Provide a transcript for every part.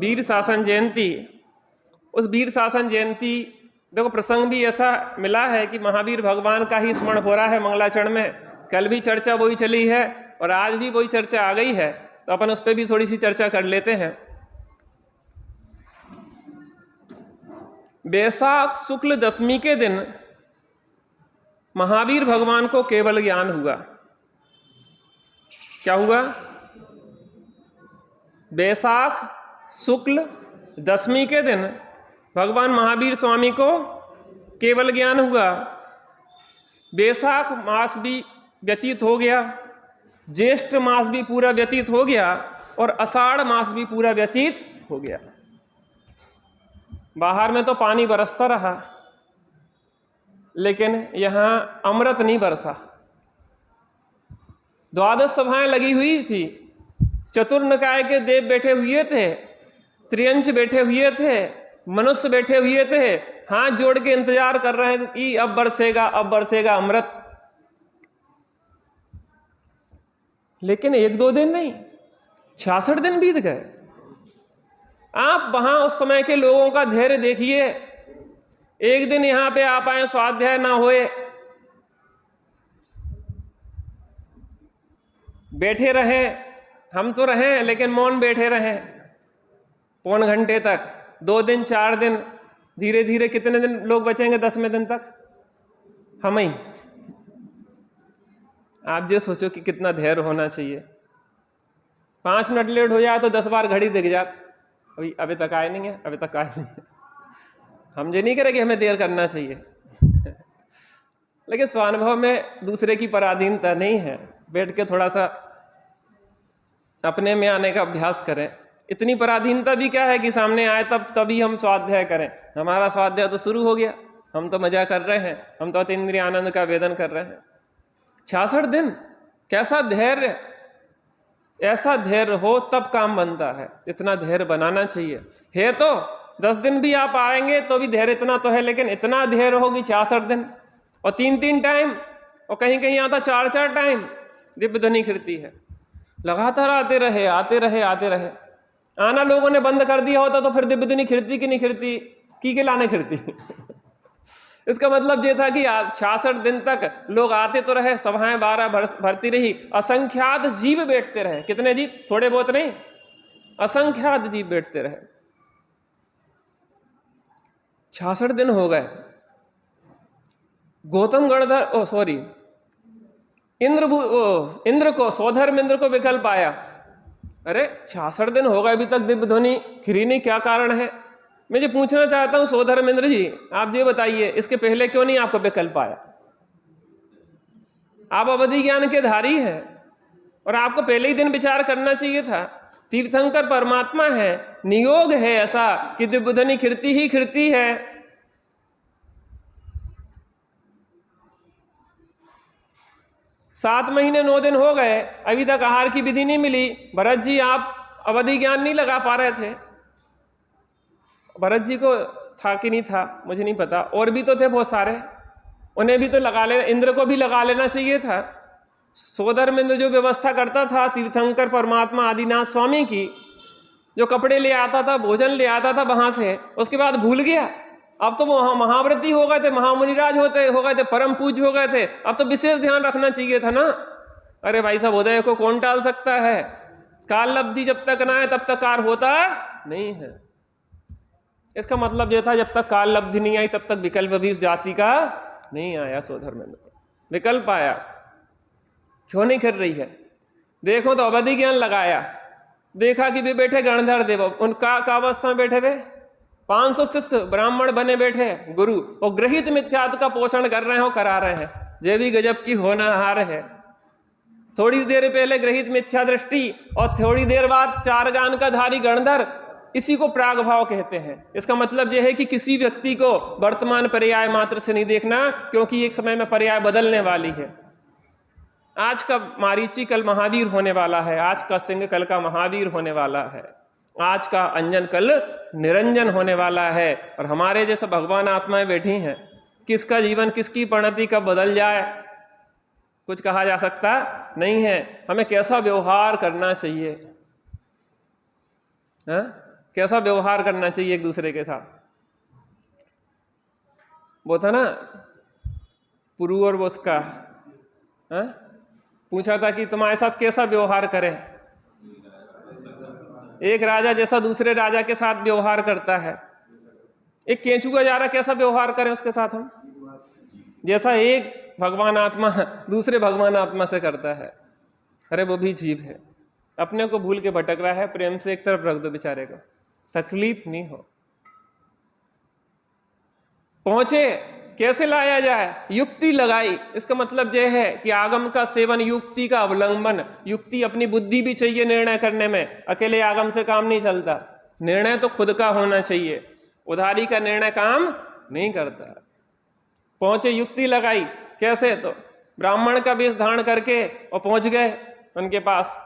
वीर शासन जयंती, उस वीर शासन जयंती देखो प्रसंग भी ऐसा मिला है कि महावीर भगवान का ही स्मरण हो रहा है मंगलाचरण में। कल भी चर्चा वही चली है और आज भी वही चर्चा आ गई है, तो अपन उस पर भी थोड़ी सी चर्चा कर लेते हैं। वैशाख शुक्ल दशमी के दिन महावीर भगवान को केवल ज्ञान हुआ। क्या हुआ? वैशाख शुक्ल दशमी के दिन भगवान महावीर स्वामी को केवल ज्ञान हुआ। वैशाख मास भी व्यतीत हो गया, ज्येष्ठ मास भी पूरा व्यतीत हो गया और आषाढ़ मास भी पूरा व्यतीत हो गया। बाहर में तो पानी बरसता रहा, लेकिन यहाँ अमृत नहीं बरसा। द्वादश सभाएं लगी हुई थी, चतुर्निकाय के देव बैठे हुए थे, त्रियंच बैठे हुए थे, मनुष्य बैठे हुए थे, हाथ जोड़ के इंतजार कर रहे थे कि अब बरसेगा, अब बरसेगा अमृत। लेकिन 1-2 दिन नहीं, 66 दिन बीत गए। आप वहां उस समय के लोगों का धैर्य देखिए। एक दिन यहां पे आप आए, स्वाध्याय ना होए, बैठे रहे, हम तो रहे लेकिन मौन बैठे रहे पौन घंटे तक, 2 दिन 4 दिन, धीरे धीरे कितने दिन लोग बचेंगे 10वें दिन तक? हम ही। आप जो सोचो कि कितना धैर्य होना चाहिए। 5 मिनट लेट हो जाए तो 10 बार घड़ी दिख जाए, अभी तक आए नहीं है, अभी तक आए नहीं है। हम ये नहीं करें कि हमें देर करना चाहिए लेकिन स्वानुभव में दूसरे की पराधीनता नहीं है। बैठ के थोड़ा सा अपने में आने का अभ्यास करें। इतनी पराधीनता भी क्या है कि सामने आए तभी हम स्वाध्याय करें। हमारा स्वाध्याय तो शुरू हो गया, हम तो मजा कर रहे हैं, हम तो अतीन्द्रिय आनंद का वेदन कर रहे हैं। 66 दिन, कैसा धैर्य! ऐसा धैर्य हो तब काम बनता है। इतना धैर्य बनाना चाहिए। है तो 10 दिन भी आप आएंगे तो भी धैर्य इतना तो है, लेकिन इतना धैर्य होगी 66 दिन और 3-3 टाइम, और कहीं कहीं आता 4-4 टाइम दिव्य ध्वनि खिड़ती है। लगातार आते रहे, आते रहे, आते रहे। आना लोगों ने बंद कर दिया होता तो फिर दिव्य ध्वनि खिड़ती कि नहीं खिड़ती, की के लाने खिड़ती इसका मतलब ये था कि 66 दिन तक लोग आते तो रहे, सभाएं 12 भरती रही, असंख्यात जीव बैठते रहे। कितने जीव? थोड़े बहुत नहीं, असंख्यात जीव बैठते रहे। 66 दिन हो गए। गौतम गणधर इंद्र को, सौधर्म इंद्र को विकल्प आया, अरे 66 दिन हो गए अभी तक दिव्य ध्वनि खिरी नहीं, क्या कारण है? मैं जो पूछना चाहता हूं सौधर्म इंद्र जी, आप ये बताइए, इसके पहले क्यों नहीं आपको विकल्प आया? आप अवधि ज्ञान के धारी हैं और आपको पहले ही दिन विचार करना चाहिए था। तीर्थंकर परमात्मा है, नियोग है ऐसा कि दिव्य ध्वनि खिड़ती ही खिड़ती है। सात महीने 9 दिन हो गए, अभी तक आहार की विधि नहीं मिली। भरत जी आप अवधि ज्ञान नहीं लगा पा रहे थे। भरत जी को था कि नहीं था मुझे नहीं पता, और भी तो थे बहुत सारे, उन्हें भी तो लगा ले, इंद्र को भी लगा लेना चाहिए था। सौधर्म इंद्र जो व्यवस्था करता था तीर्थंकर परमात्मा आदिनाथ स्वामी की, जो कपड़े ले आता था, भोजन ले आता था वहां से, उसके बाद भूल गया। अब तो वो महाव्रती हो गए थे, महामुनिराज हो गए थे, परम पूज्य हो गए थे, अब तो विशेष ध्यान रखना चाहिए था ना। अरे भाई साहब, उदय को कौन टाल सकता है? काल लब्धि जब तक ना आए तब तक कार होता नहीं है। इसका मतलब यह था जब तक काल लब्धि नहीं आई तब तक विकल्प भी उस जाति का नहीं आया। सौधर्मेंद्र विकल्प आया, क्यों नहीं कर रही है? देखो तो अवधि ज्ञान लगाया, देखा कि वे बैठे गणधर देव, उनका का अवस्था में बैठे हुए 500 शिष्य ब्राह्मण बने बैठे गुरु, और ग्रहित मिथ्यात्व का पोषण कर रहे हो, करा रहे हैं। ये भी गजब की होनहार है। थोड़ी देर पहले ग्रहित मिथ्या दृष्टि और थोड़ी देर बाद 4 गान का धारी गणधर, इसी को प्राग भाव कहते हैं। इसका मतलब यह है कि किसी व्यक्ति को वर्तमान पर्याय मात्र से नहीं देखना, क्योंकि एक समय में पर्याय बदलने वाली है। आज का मारीची कल महावीर होने वाला है, आज का सिंह कल का महावीर होने वाला है, आज का अंजन कल निरंजन होने वाला है। और हमारे जैसे भगवान आत्माएं बैठी हैं, किसका जीवन किसकी परिणति कब बदल जाए कुछ कहा जा सकता नहीं है। हमें कैसा व्यवहार करना चाहिए, कैसा व्यवहार करना चाहिए एक दूसरे के साथ। वो था ना पुरु और वो उसका पूछा था कि तुम्हारे साथ कैसा व्यवहार करें। एक राजा जैसा दूसरे राजा के साथ व्यवहार करता है, एक केंचुआ जा रहा कैसा व्यवहार करें उसके साथ हम, जैसा एक भगवान आत्मा दूसरे भगवान आत्मा से करता है। अरे वो भी जीव है, अपने को भूल के भटक रहा है, प्रेम से एक तरफ रख दो बेचारे को, तकलीफ नहीं हो। पहुंचे कैसे लाया जाए, युक्ति लगाई। इसका मतलब यह है कि आगम का सेवन, युक्ति का अवलंबन। युक्ति अपनी बुद्धि भी चाहिए निर्णय करने में, अकेले आगम से काम नहीं चलता। निर्णय तो खुद का होना चाहिए, उधारी का निर्णय काम नहीं करता। पहुंचे, युक्ति लगाई। कैसे? तो ब्राह्मण का वेश धारण करके और पहुंच गए उनके पास।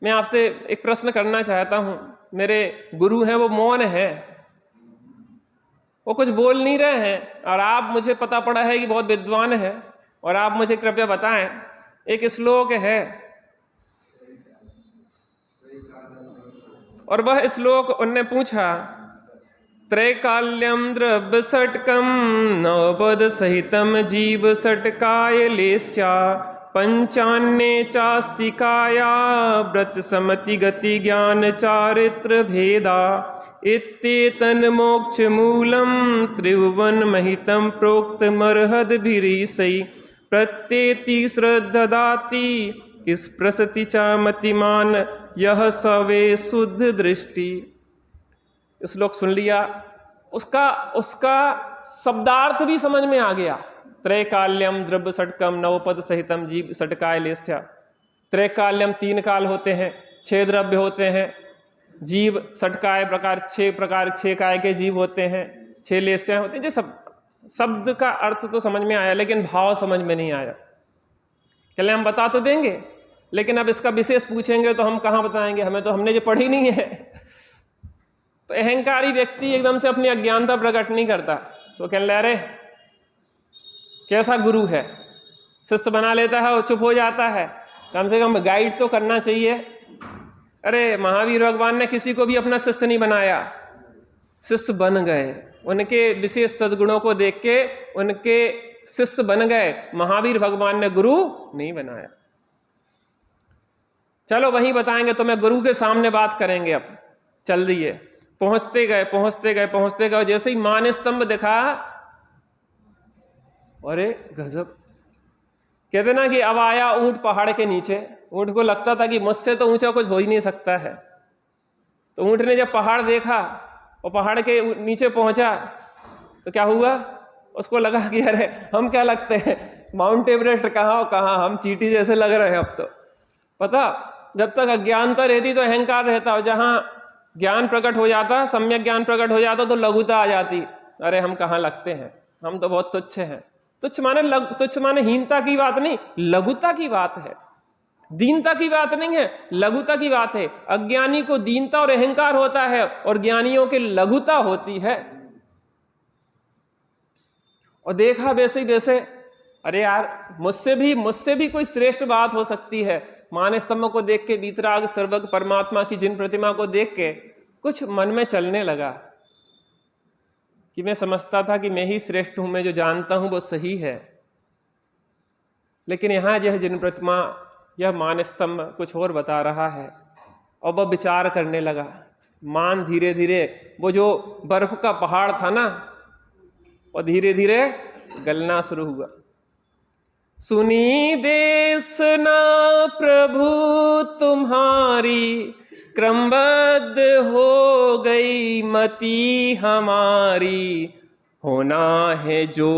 मैं आपसे एक प्रश्न करना चाहता हूं, मेरे गुरु हैं वो मौन है, वो कुछ बोल नहीं रहे हैं, और आप, मुझे पता पड़ा है कि बहुत विद्वान है, और आप मुझे कृपया बताएं। एक श्लोक है और वह श्लोक उनने पूछा, त्रैकाल्यम द्रव्य षट्कम नवपद सहितम जीव षट्काय लेस्या पंचान्ये चास्तिकाया व्रत समति गति ज्ञान चारित्र भेदा इत्येतन मोक्ष मूलम त्रिभुवन महितम प्रोक्त मरहद भिरीसई प्रत्येति श्रद्धाति किस प्रसति चा मतिमान यह सवे शुद्ध दृष्टि। श्लोक सुन लिया, उसका शब्दार्थ भी समझ में आ गया। त्रैकाल्यम द्रव्य षट्कम नवपद सहितम जीव षट्काय लेस्या। त्रैकाल्यम 3 काल होते हैं, 6 द्रव्य होते हैं, जीव षट्काय प्रकार 6 काय के जीव होते हैं, 6 लेस्या होते हैं। जो शब्द का अर्थ तो समझ में आया, लेकिन भाव समझ में नहीं आया। चले हम बता तो देंगे, लेकिन अब इसका विशेष पूछेंगे तो हम कहाँ बताएंगे, हमने जो पढ़ी नहीं है। तो अहंकारी व्यक्ति एकदम से अपनी अज्ञानता प्रकट नहीं करता, तो कहने लगे, अरे कैसा गुरु है, शिष्य बना लेता है और चुप हो जाता है, कम से कम गाइड तो करना चाहिए। अरे महावीर भगवान ने किसी को भी अपना शिष्य नहीं बनाया, शिष्य बन गए, उनके विशेष सद्गुणों को देख के उनके शिष्य बन गए। महावीर भगवान ने गुरु नहीं बनाया। चलो वही बताएंगे, तो मैं गुरु के सामने बात करेंगे। अब चल दिए, पहुंचते गए। जैसे ही मान स्तंभ दिखा, अरे गजब, कहते ना कि अब आया ऊंट पहाड़ के नीचे। ऊंट को लगता था कि मुझसे तो ऊंचा कुछ हो ही नहीं सकता है। तो ऊंट ने जब पहाड़ देखा और पहाड़ के नीचे पहुंचा, तो क्या हुआ, उसको लगा कि अरे हम क्या लगते हैं, माउंट एवरेस्ट कहाँ, हम चींटी जैसे लग रहे हैं। अब तो पता, जब तक अज्ञानता रहती तो अहंकार रहता, और जहां ज्ञान प्रकट हो जाता, सम्यक ज्ञान प्रकट हो जाता, तो लघुता आ जाती। अरे हम कहाँ लगते हैं, हम तो बहुत तुच्छ हैं। तुच्छ माने हीनता की बात नहीं, लघुता की बात है। दीनता की बात नहीं है, लघुता की बात है। अज्ञानी को दीनता और अहंकार होता है, और ज्ञानियों के लघुता होती है। और देखा वैसे, अरे यार मुझसे भी कोई श्रेष्ठ बात हो सकती है। मान स्तंभ को देख के, वीतराग सर्वज्ञ परमात्मा की जिन प्रतिमा को देख के कुछ मन में चलने लगा कि मैं समझता था कि मैं ही श्रेष्ठ हूं, मैं जो जानता हूं वो सही है। लेकिन यहां यह जिन प्रतिमा, यह मान स्तंभ कुछ और बता रहा है। और वह विचार करने लगा। मान धीरे धीरे, वो जो बर्फ का पहाड़ था ना, और धीरे धीरे गलना शुरू हुआ। सुनी देशना प्रभु तुम्हारी, क्रमबद्ध हो गई मति हमारी। होना है जो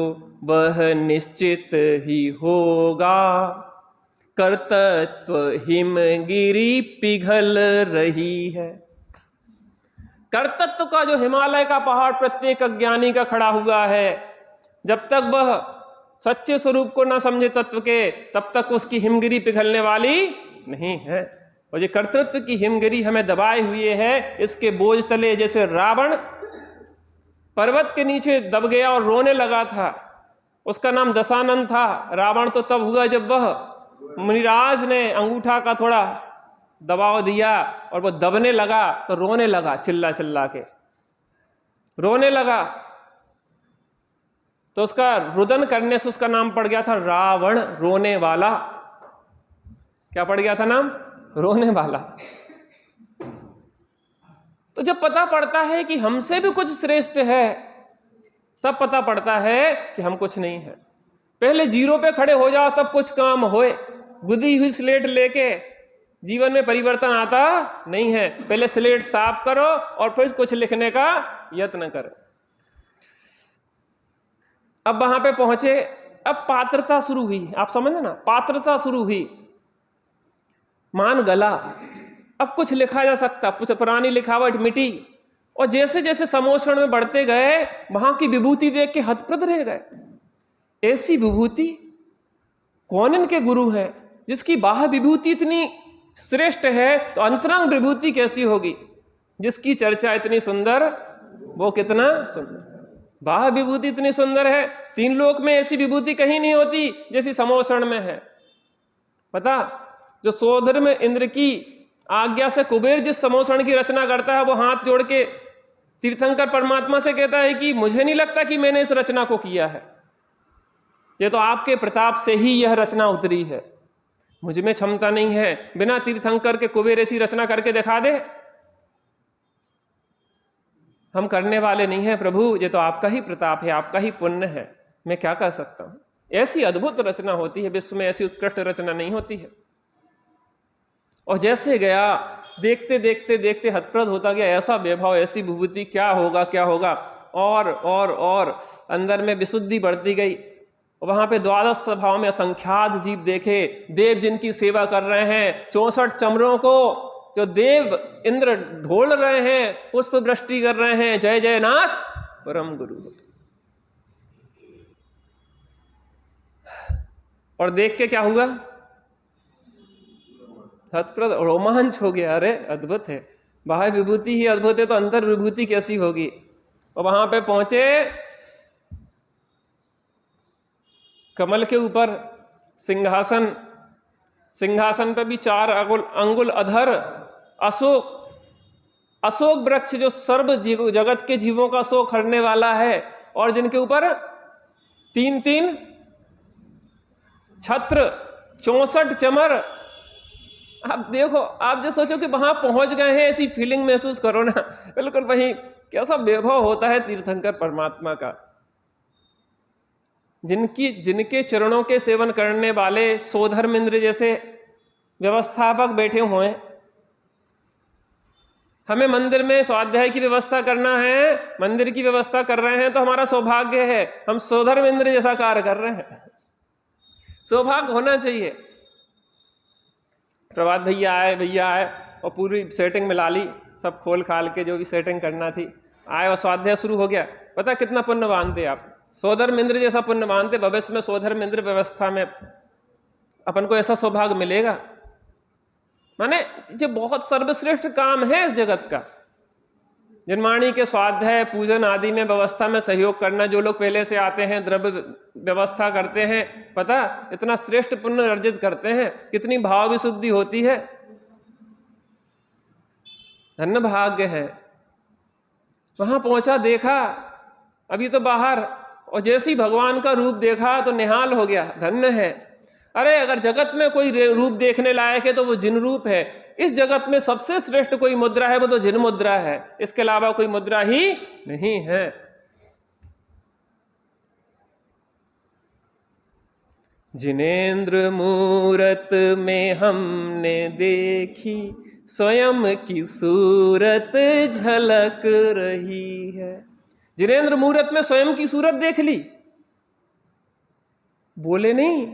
वह निश्चित ही होगा, कर्तृत्व हिमगिरी पिघल रही है। कर्तृत्व का जो हिमालय का पहाड़ प्रत्येक अज्ञानी का खड़ा हुआ है, जब तक वह सच्चे स्वरूप को न समझे तत्व के, तब तक उसकी हिमगिरी पिघलने वाली नहीं है। और ये कर्तृत्व की हिमगिरी हमें दबाए हुए है। इसके बोझ तले जैसे रावण पर्वत के नीचे दब गया और रोने लगा था, उसका नाम दशानन था। रावण तो तब हुआ जब वह मुनिराज ने अंगूठा का थोड़ा दबाव दिया और वो दबने लगा तो रोने लगा, चिल्ला चिल्ला के रोने लगा। तो उसका रुदन करने से उसका नाम पड़ गया था रावण, रोने वाला। क्या पड़ गया था नाम? रोने वाला। तो जब पता पड़ता है कि हमसे भी कुछ श्रेष्ठ है, तब पता पड़ता है कि हम कुछ नहीं है। पहले जीरो पे खड़े हो जाओ तब कुछ काम होए। गुदी हुई स्लेट लेके जीवन में परिवर्तन आता नहीं है। पहले स्लेट साफ करो और फिर कुछ लिखने का यत्न करो। अब वहां पे पहुंचे, अब पात्रता शुरू हुई। आप समझे ना, पात्रता शुरू हुई। मान गला, अब कुछ लिखा जा सकता, कुछ पुरानी लिखावट मिटी। और जैसे जैसे समोषण में बढ़ते गए, वहां की विभूति देख के हतप्रद रह गए। ऐसी विभूति कौन इनके गुरु है जिसकी बाह्य विभूति इतनी श्रेष्ठ है, तो अंतरंग विभूति कैसी होगी? जिसकी चर्चा इतनी सुंदर, वो कितना सुंदर। बाह्य विभूति इतनी सुंदर है, तीन लोक में ऐसी विभूति कहीं नहीं होती जैसी समोषण में है। पता, जो सोधर में इंद्र की आज्ञा से कुबेर जिस समोषण की रचना करता है, वो हाथ जोड़ के तीर्थंकर परमात्मा से कहता है कि मुझे नहीं लगता कि मैंने इस रचना को किया है, ये तो आपके प्रताप से ही यह रचना उतरी है। मुझ में क्षमता नहीं है, बिना तीर्थंकर के कुबेर ऐसी रचना करके दिखा दे। हम करने वाले नहीं हैं प्रभु, ये तो आपका ही प्रताप है, आपका ही पुण्य है, मैं क्या कर सकता हूं। ऐसी अद्भुत रचना होती है, विश्व में ऐसी उत्कृष्ट रचना नहीं होती है। और जैसे गया, देखते देखते देखते हतप्रद होता गया। ऐसा वैभव, ऐसी विभूति, क्या होगा क्या होगा। और अंदर में विशुद्धि बढ़ती गई। वहां पे द्वादश सभाओं में असंख्यात जीव देखे, देव जिनकी सेवा कर रहे हैं। 64 चमरों को जो देव इंद्र ढोल रहे हैं, पुष्प वृष्टि कर रहे हैं, जय जय नाथ परम गुरु। और देख के क्या हुआ? हतप्रद, रोमांच हो गया। अरे अद्भुत है, बाह्य विभूति ही अद्भुत है तो अंतर विभूति कैसी होगी। और वहां पे पहुंचे, कमल के ऊपर सिंहासन, सिंहासन पर भी 4 अंगुल अधर अशोक वृक्ष, जो सर्व जगत के जीवों का शोक हरने वाला है, और जिनके ऊपर 3 छत्र, 64 चमर। आप देखो, आप जो सोचो कि वहां पहुंच गए हैं, ऐसी फीलिंग महसूस करो ना। बिल्कुल वही, कैसा वैभव होता है तीर्थंकर परमात्मा का। जिनके चरणों के सेवन करने वाले सोधर्म इंद्र जैसे व्यवस्थापक बैठे हुए हैं। हमें मंदिर में स्वाध्याय की व्यवस्था करना है, मंदिर की व्यवस्था कर रहे हैं तो हमारा सौभाग्य है, हम सोधर्म इंद्र जैसा कार्य कर रहे हैं। सौभाग्य होना चाहिए। प्रभात भैया आए और पूरी सेटिंग मिला ली, सब खोल खाल के जो भी सेटिंग करना थी, आए और स्वाध्याय शुरू हो गया। पता कितना पुण्यवान थे आप, सोधर्म इंद्र जैसा पुण्यवान थे। भविष्य में सोधर्म इंद्र व्यवस्था में अपन को ऐसा सौभाग्य मिलेगा। माने ये बहुत सर्वश्रेष्ठ काम है इस जगत का। जनवाणी के स्वाध्याय, पूजन आदि में व्यवस्था में सहयोग करना। जो लोग पहले से आते हैं, द्रव्य व्यवस्था करते हैं, पता इतना श्रेष्ठ पुण्य अर्जित करते हैं, कितनी भाव विशुद्धि होती है। धन्य भाग्य है। वहां पहुंचा, देखा, अभी तो बाहर, और जैसे ही भगवान का रूप देखा तो निहाल हो गया। धन्य है। अरे अगर जगत में कोई रूप देखने लायक है तो वो जिन रूप है। इस जगत में सबसे श्रेष्ठ कोई मुद्रा है वो तो जिन मुद्रा है, इसके अलावा कोई मुद्रा ही नहीं है। जिनेंद्र मूरत में हमने देखी, स्वयं की सूरत झलक रही है। जिनेंद्र मूरत में स्वयं की सूरत देख ली, बोले नहीं,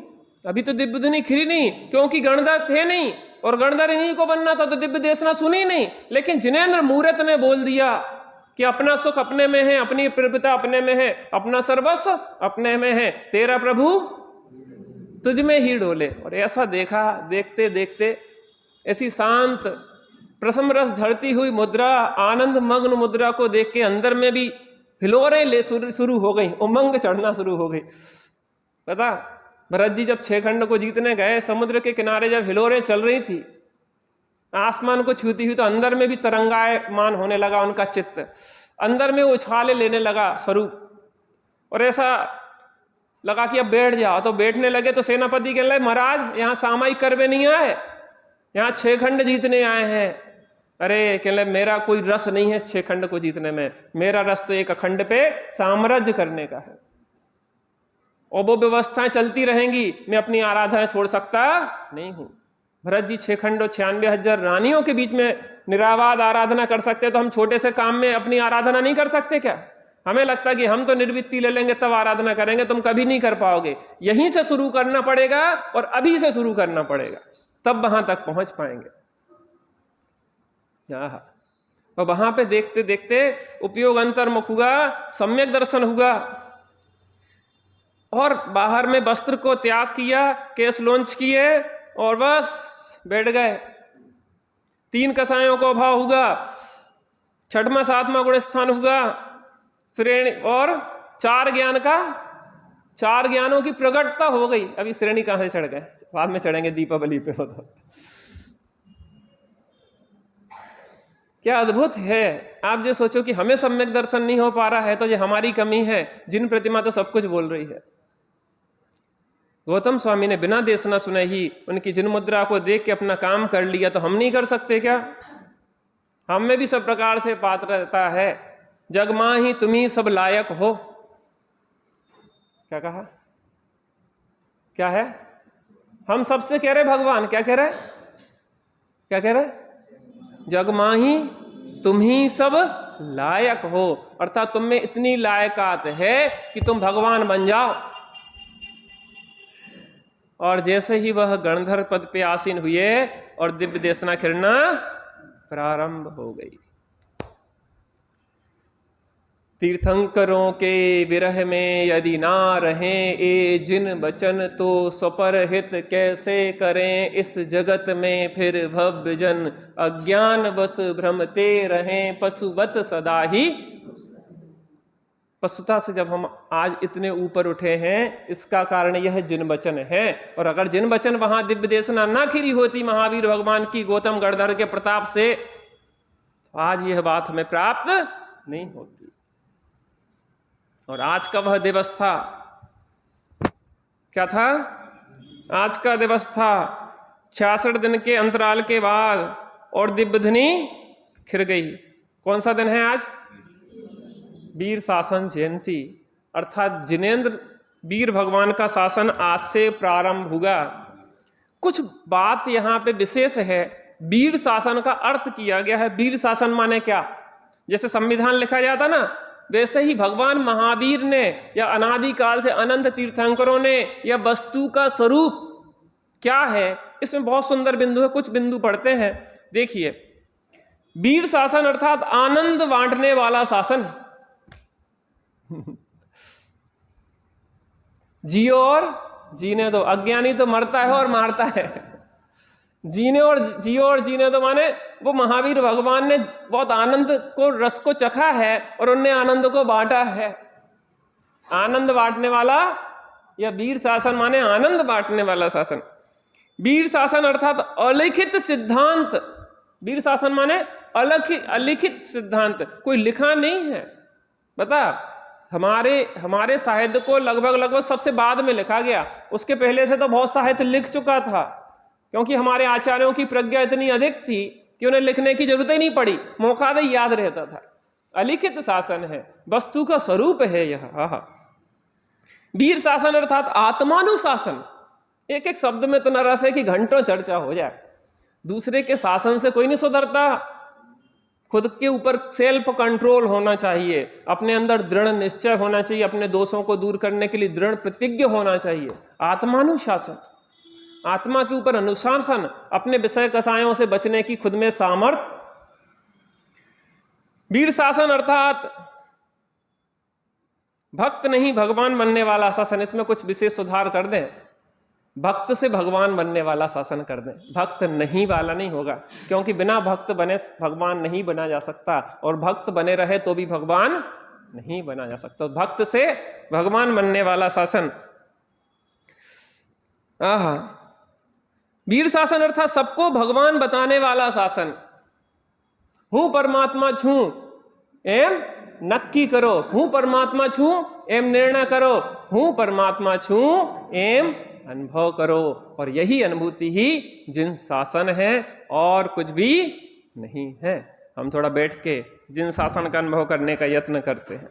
अभी तो दिव्य धुनी खिरी नहीं, क्योंकि गणधर थे नहीं, और गणधर इन्हीं को बनना था तो दिव्य देशना सुनी नहीं। लेकिन जिनेंद्र मूरत ने बोल दिया कि अपना सुख अपने में है, अपनी प्रभुता अपने में है, अपना सर्वस्व अपने में है, तेरा प्रभु तुझ में ही डोले। और ऐसा देखा, देखते देखते ऐसी शांत प्रसम रस झरती हुई मुद्रा, आनंद मग्न मुद्रा को देख के अंदर में भी हिलोरें ले शुरू हो गई, उमंग चढ़ना शुरू हो गई। पता, भरत जी जब 6 खंड को जीतने गए, समुद्र के किनारे जब हिलोरें चल रही थी, आसमान को छूती हुई तो अंदर में भी तरंगायमान होने लगा उनका चित्त, अंदर में उछाले लेने लगा स्वरूप। और ऐसा लगा कि अब बैठ जाओ, तो बैठने लगे तो सेनापति कहने लगे महाराज यहाँ सामयिक करवे नहीं आए, यहाँ 6 खंड जीतने आए हैं। अरे कहने लगे मेरा कोई रस नहीं है 6 खंड को जीतने में, मेरा रस तो एक अखंड पे साम्राज्य करने का है, और वो व्यवस्थाएं चलती रहेंगी, मैं अपनी आराधना छोड़ सकता नहीं हूं। भरत जी 6 खंड और 96,000 रानियों के बीच में निरावाद आराधना कर सकते, तो हम छोटे से काम में अपनी आराधना नहीं कर सकते क्या? हमें लगता है कि हम तो निर्वृत्ति ले लेंगे तब आराधना करेंगे, तुम कभी नहीं कर पाओगे। यहीं से शुरू करना पड़ेगा और अभी से शुरू करना पड़ेगा, तब वहां तक पहुंच पाएंगे। और वहां पे देखते देखते उपयोग अंतर्मुख हुआ, सम्यक दर्शन हुआ, और बाहर में वस्त्र को त्याग किया, केस लॉन्च किए और बस बैठ गए। 3 कसायों को अभाव हुआ, 6वां 7वां गुण स्थान हुआ, श्रेणी और 4 ज्ञानों की प्रकटता हो गई। अभी श्रेणी कहां से चढ़ गए, बाद में चढ़ेंगे दीपावली पे। हो तो क्या अद्भुत है। आप जो सोचो कि हमें सम्यक दर्शन नहीं हो पा रहा है तो ये हमारी कमी है, जिन प्रतिमा तो सब कुछ बोल रही है। गौतम स्वामी ने बिना देशना सुने ही उनकी जिन मुद्रा को देख के अपना काम कर लिया, तो हम नहीं कर सकते क्या? हम में भी सब प्रकार से पात्रता है। जग माही तुम्ही सब लायक हो। क्या कहा? क्या है? हम सबसे कह रहे भगवान, क्या कह रहे? क्या कह रहे? जग माही तुम्ही सब लायक हो, अर्थात तुम में इतनी लायकात है कि तुम भगवान बन जाओ। और जैसे ही वह गणधर पद पे आसीन हुए और दिव्य देशना किरणा प्रारंभ हो गई। तीर्थंकरों के विरह में यदि ना रहें ए जिन बचन, तो स्वपर हित कैसे करें इस जगत में फिर भव्य जन। अज्ञान बस भ्रमते रहें पशुवत सदा ही। पशुता से जब हम आज इतने ऊपर उठे हैं, इसका कारण यह जिन बचन है। और अगर जिन बचन वहां दिव्य देशना ना खिरी होती महावीर भगवान की गौतम गणधर के प्रताप से, तो आज यह बात हमें प्राप्त नहीं होती। और आज का वह दिवस था, क्या था? आज का दिवस था 66 दिन के अंतराल के बाद और दिव्य ध्वनि खिर गई। कौन सा दिन है आज? वीर शासन जयंती, अर्थात जिनेंद्र वीर भगवान का शासन आज से प्रारंभ हुआ। कुछ बात यहाँ पे विशेष है। वीर शासन का अर्थ किया गया है। वीर शासन माने क्या? जैसे संविधान लिखा जाता ना, वैसे ही भगवान महावीर ने या अनादिकाल से अनंत तीर्थंकरों ने या वस्तु का स्वरूप क्या है, इसमें बहुत सुंदर बिंदु है। कुछ बिंदु पढ़ते हैं, देखिए। वीर शासन अर्थात आनंद बांटने वाला शासन। जियो और जीने दो। अज्ञानी तो मरता है और मारता है। जीने और जियो और जीने दो माने वो महावीर भगवान ने बहुत आनंद को, रस को चखा है और उनने आनंद को बांटा है। आनंद बांटने वाला या वीर शासन माने आनंद बांटने वाला शासन। वीर शासन अर्थात अलिखित सिद्धांत। वीर शासन माने अलिखित सिद्धांत, कोई लिखा नहीं है। बता, हमारे साहित्य को लगभग सबसे बाद में लिखा गया। उसके पहले से तो बहुत साहित्य लिख चुका था, क्योंकि हमारे आचार्यों की प्रज्ञा इतनी अधिक थी कि उन्हें लिखने की जरूरत ही नहीं पड़ी, मौका दे याद रहता था। अलिखित शासन है, वस्तु का स्वरूप है यह। वीर शासन अर्थात आत्मानुशासन। एक एक शब्द में तो न रस है कि घंटों चर्चा हो जाए। दूसरे के शासन से कोई नहीं सुधरता। खुद के ऊपर सेल्फ कंट्रोल होना चाहिए, अपने अंदर दृढ़ निश्चय होना चाहिए, अपने दोषों को दूर करने के लिए दृढ़ प्रतिज्ञ होना चाहिए। आत्मानुशासन, आत्मा के ऊपर अनुशासन, अपने विषय कसायों से बचने की खुद में सामर्थ्य। वीर शासन अर्थात भक्त नहीं भगवान बनने वाला शासन। इसमें कुछ विशेष सुधार कर दें। भक्त से भगवान बनने वाला शासन कर दें, भक्त नहीं वाला नहीं होगा, क्योंकि बिना भक्त बने भगवान नहीं बना जा सकता, और भक्त बने रहे तो भी भगवान नहीं बना जा सकता। भक्त से भगवान बनने वाला शासन। वीर शासन अर्थात सबको भगवान बताने वाला शासन। હું પરમાત્મા છું એમ નક્કી કરો, હું પરમાત્મા છું એમ નિર્ણય કરો, હું પરમાત્મા છું એમ अनुभव करो। और यही अनुभूति ही जिन शासन है और कुछ भी नहीं है। हम थोड़ा बैठ के जिन शासन का अनुभव करने का यत्न करते हैं।